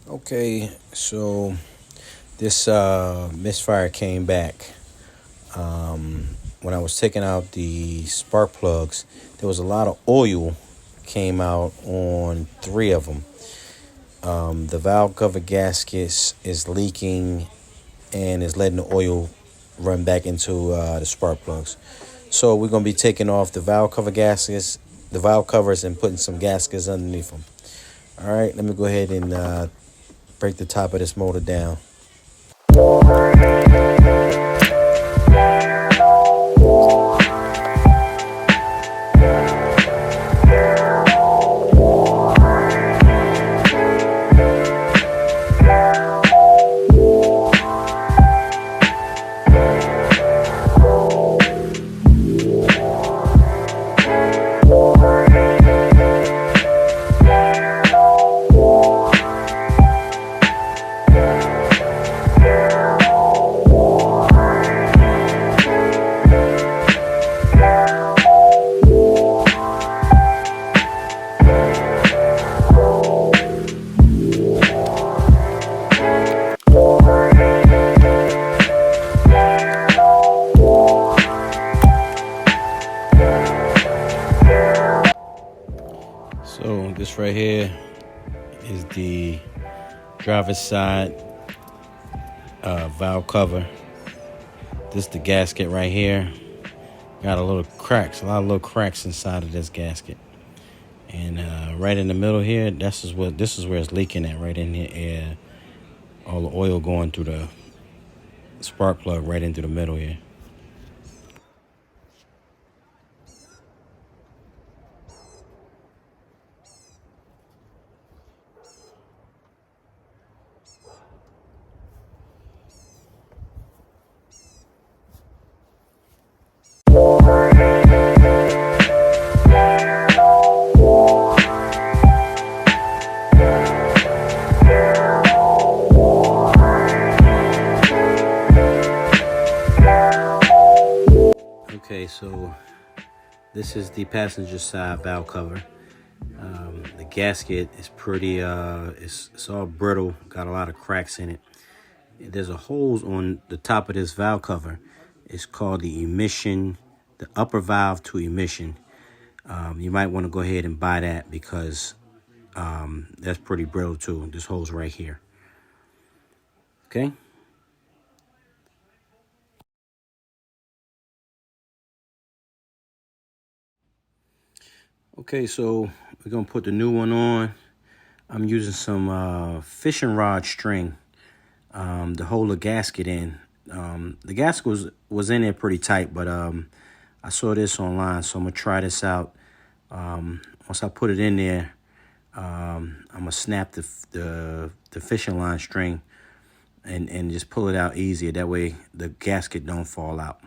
Okay, so this misfire came back. When I was taking out the spark plugs, there was a lot of oil came out on three of them. The valve cover gaskets is leaking and is letting the oil run back into the spark plugs. So we're gonna be taking off the valve covers, and putting some gaskets underneath them. All right, let me go ahead and break the top of this motor down. So this right here is the driver's side valve cover. This is the gasket right here. Got a lot of little cracks inside of this gasket. And right in the middle here, this is where it's leaking at, right in here. All the oil going through the spark plug right into the middle here. Okay, so this is the passenger side valve cover. The gasket is pretty, it's all brittle, got a lot of cracks in it. There's a holes on the top of this valve cover. It's called the upper valve to emission. You might want to go ahead and buy that because that's pretty brittle too. This hole's right here. Okay. Okay, so we're gonna put the new one on. I'm using some fishing rod string to hold the gasket in. The gasket was in there pretty tight, but I saw this online, so I'm gonna try this out. Once I put it in there, I'm gonna snap the fishing line string and just pull it out easier. That way the gasket don't fall out.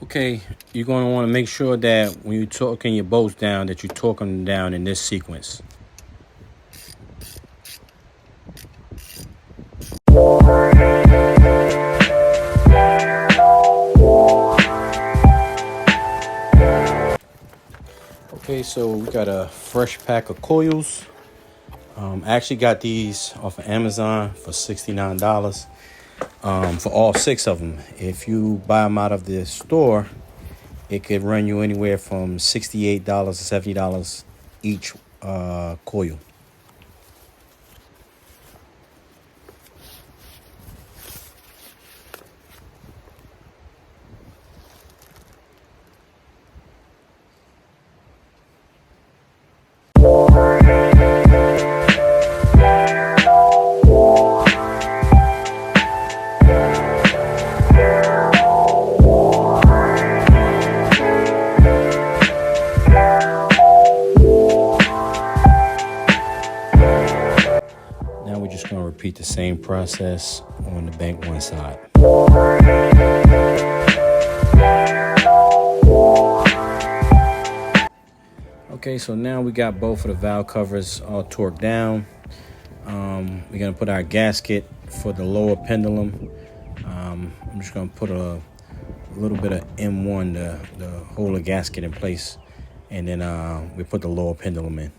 Okay, you're going to want to make sure that when you're torquing your bolts down, that you torque them down in this sequence. Okay, so we got a fresh pack of coils. I actually got these off of Amazon for $69 for all six of them. If you buy them out of the store, it could run you anywhere from $68 to $70 each coil. the same process on the bank one side. Okay, so now we got both of the valve covers all torqued down. We're gonna put our gasket for the lower pendulum. I'm just gonna put a little bit of M1 to hold the gasket in place, and then we put the lower pendulum in.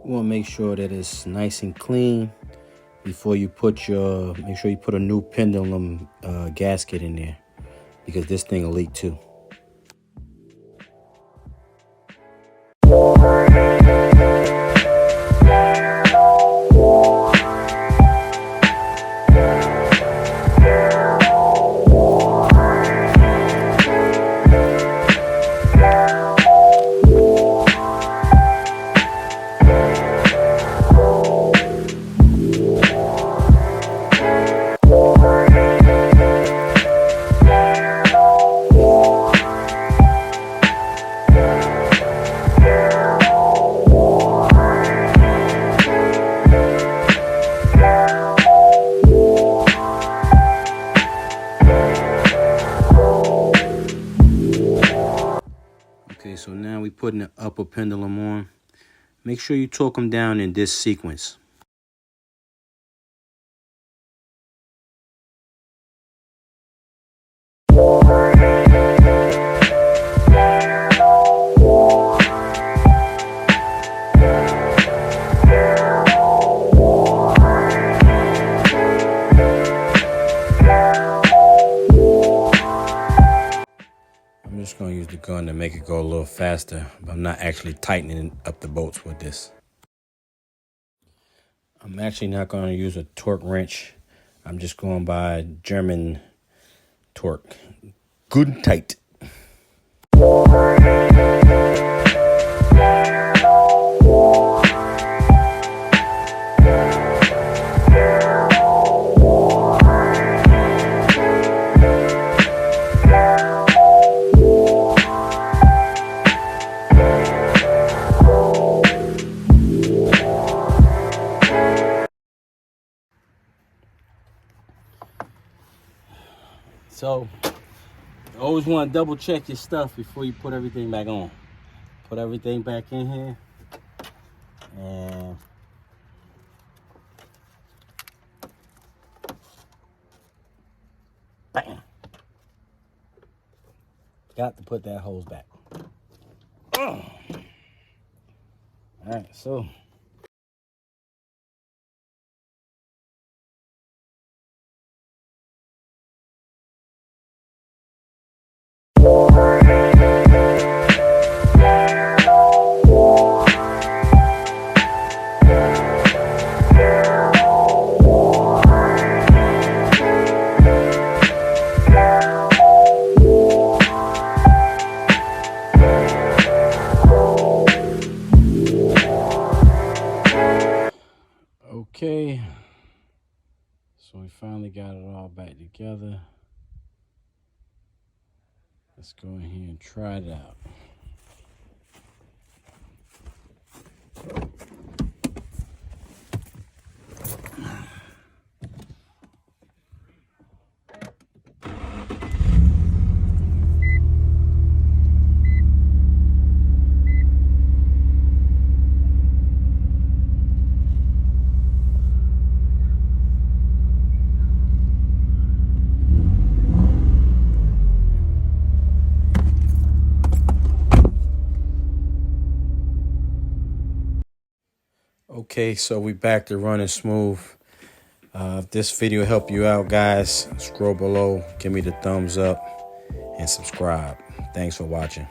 You want to make sure that it's nice and clean before you put make sure you put a new pendulum gasket in there, because this thing will leak too. Okay, so now we're putting the upper pendulum on. Make sure you torque them down in this sequence. I'm just going to use the gun to make it go a little faster, but I'm not actually tightening up the bolts with this. I'm actually not going to use a torque wrench. I'm just going by German torque. Good and tight. So, you always want to double check your stuff before you put everything back on. Put everything back in here. And bam. Got to put that hose back. All right, so. Okay, so we finally got it all back together. Let's go in here and try it out. Okay, so we back to running smooth. If this video helped you out, guys, scroll below, give me the thumbs up, and subscribe. Thanks for watching.